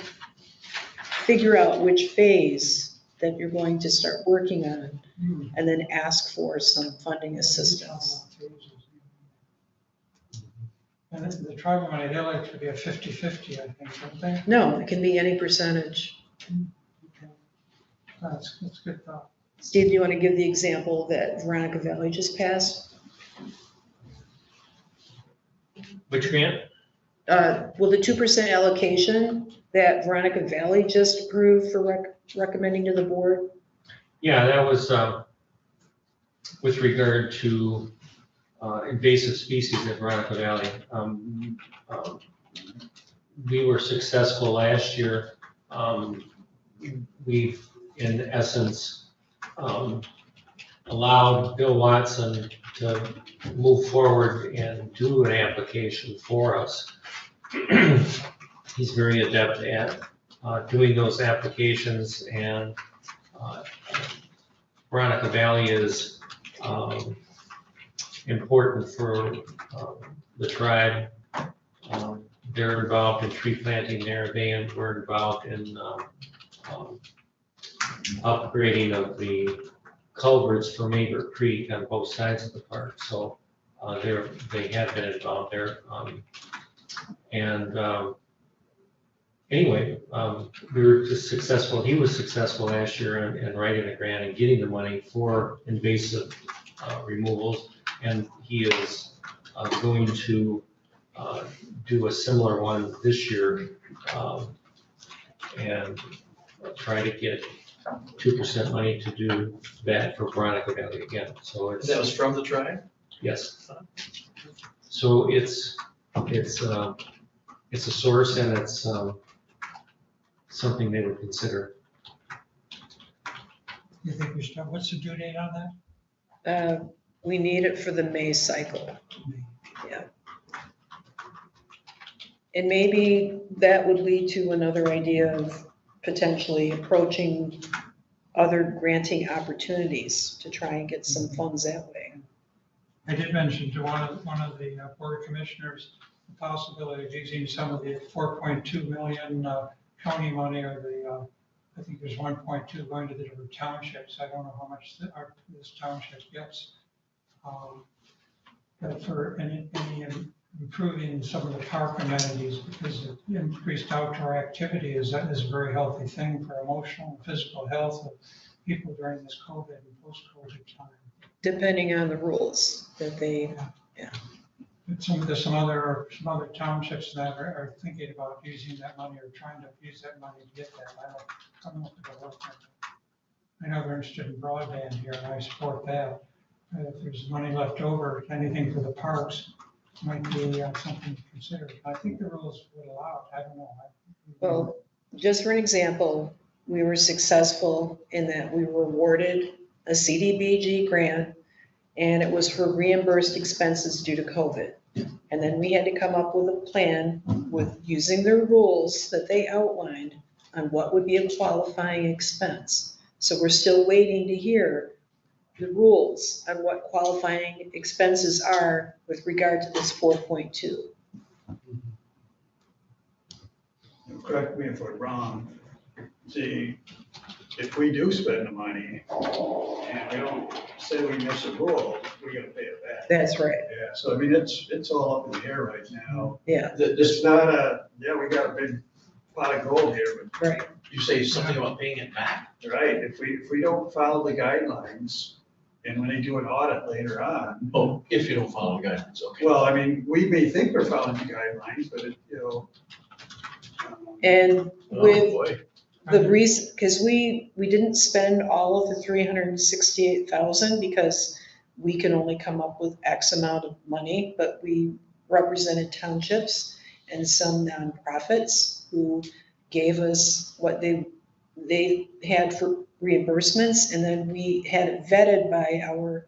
figure out which phase that you're going to start working on, and then ask for some funding assistance. And the tribal money, they like to be a 50-50, I think, don't they? No, it can be any percentage. That's good thought. Steve, do you want to give the example that Veronica Valley just passed? Which grant? Well, the 2% allocation that Veronica Valley just approved for recommending to the board? Yeah, that was with regard to invasive species at Veronica Valley. We were successful last year. We've, in essence, allowed Bill Watson to move forward and do an application for us. He's very adept at doing those applications, and Veronica Valley is important for the tribe. They're involved in tree planting there. They were involved in upgrading of the culverts for Maber Creek on both sides of the park. So they have been involved there. Anyway, we were just successful. He was successful last year in writing a grant and getting the money for invasive removals. And he is going to do a similar one this year and try to get 2% money to do that for Veronica Valley again. So it's, That was from the tribe? yes. So it's a source, and it's something they would consider. You think we should, what's the due date on that? We need it for the May cycle. Yeah. And maybe that would lead to another idea of potentially approaching other granting opportunities to try and get some funds that way. I did mention to one of the board of commissioners the possibility of using some of the 4.2 million county money, or the I think there's 1.2 going to the different townships. I don't know how much this township gets. But for any improving some of the park amenities, because the increased outdoor activity is a very healthy thing for emotional and physical health of people during this COVID and post-COVID time. Depending on the rules that they, But there's some other townships that are thinking about using that money or trying to use that money to get that. I don't know if it'll work. I know they're interested in broadband here, and I support that. If there's money left over, anything for the parks might be something to consider. I think the rules would allow it. I don't know. well, just for an example, we were successful in that we were awarded a CDBG grant, and it was for reimbursed expenses due to COVID. And then we had to come up with a plan with using the rules that they outlined on what would be a qualifying expense. So we're still waiting to hear the rules on what qualifying expenses are with regard to this 4.2. Correct me if I'm wrong. See, if we do spend the money and we don't say we miss a rule, we gotta pay it back. That's right. Yeah, so I mean, it's all up in the air right now. Yeah, It's not we got a big pot of gold here, right. You say something about paying it back? but, right, if we don't follow the guidelines, and when they do an audit later on, Oh, if you don't follow the guidelines, okay. well, I mean, we may think we're following the guidelines, but And Oh, with boy. the reason, because we didn't spend all of the 368,000 because we can only come up with X amount of money, but we represented townships and some nonprofits who gave us what they had for reimbursements, and then we had it vetted by our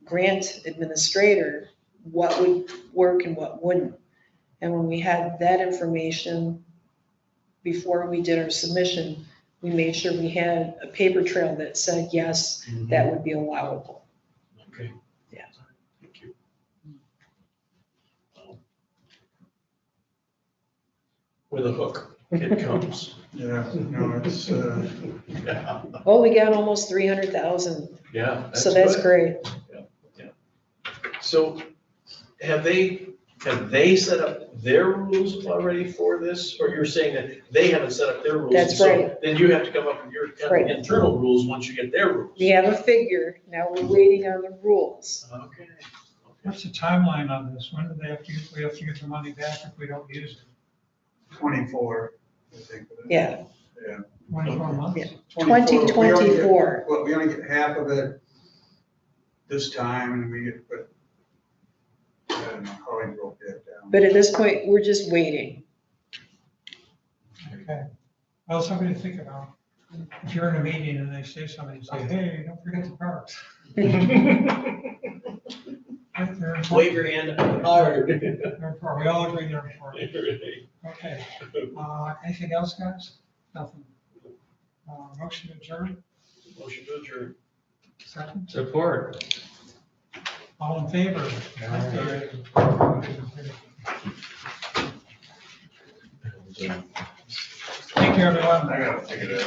grant administrator, what would work and what wouldn't. And when we had that information before we did our submission, we made sure we had a paper trail that said, yes, that would be allowable. Okay. Yeah. Thank you. With a hook. it comes. Yeah, no, it's, Yeah, Oh, we got almost 300,000, yeah. so that's good. great. So have they set up their rules already for this? Or you're saying that they haven't set up their rules? That's so right. Then you have to come up with your kind Right. of internal rules once you get their rules. We have a figure, now we're waiting on the rules. Okay. What's the timeline on this? When do they have to, we have to get the money back if we don't use it? 24, I think. Yeah, 24 months? Yeah. 24. We only get- 2024. Well, we only get half of it this time, and we get, but I don't know how we broke that down. but at this point, we're just waiting. Okay. Well, something to think about. If you're in a meeting and they say something, say, hey, don't forget the parks. Right, they're important. Wave your hand hard. They're important. We all agree they're important. Okay. Anything else, guys? Nothing. Motion to adjourn, Motion to adjourn. second. Support. All in favor? Thank you, everyone. I gotta figure that out.